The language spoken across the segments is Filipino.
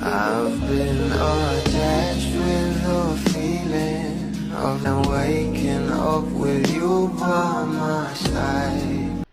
I've been attached with the feeling of now waking up with you by my side.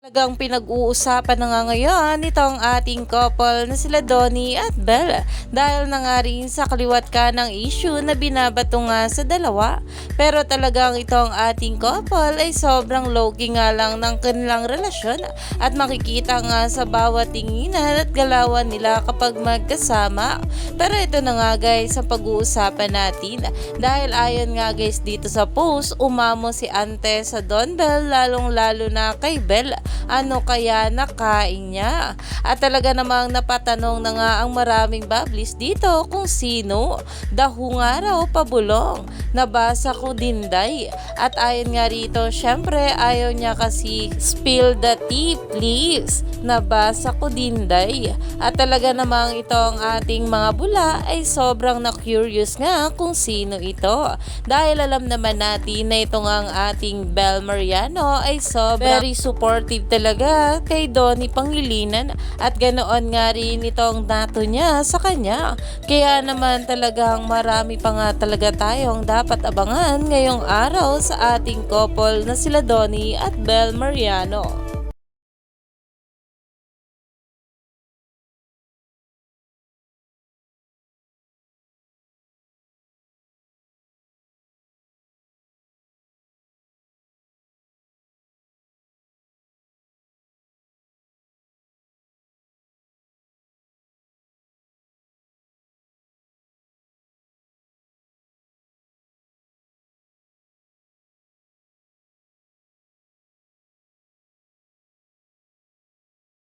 Talagang pinag-uusapan na nga ngayon itong ating couple na sila Donnie at Belle dahil na nga rin sa kaliwat ka ng issue na binabato nga sa dalawa. Pero talagang itong ating couple ay sobrang low-key nga lang ng kanilang relasyon at makikita nga sa bawat tinginan at galawan nila kapag magkasama. Pero ito na nga guys ang pag-uusapan natin dahil ayon nga guys dito sa post, umamo si Ante sa Don Belle lalong lalo na kay Belle. Ano kaya nakain niya? At talaga namang napatanong na nga ang maraming bablis dito kung sino. Dahu nga raw pabulong. Nabasa ko dinday. At ayon nga rito, syempre ayaw niya kasi spill the tea please. Nabasa ko dinday. At talaga namang itong ating mga bula ay sobrang na-curious nga kung sino ito. Dahil alam naman natin na ito nga ang ating Belle Mariano ay very supportive talaga kay Donnie Pangilinan at ganoon nga rin itong dato niya sa kanya. Kaya naman talagang marami pa nga talaga tayong dapat abangan ngayong araw sa ating couple na sila Donnie at Belle Mariano.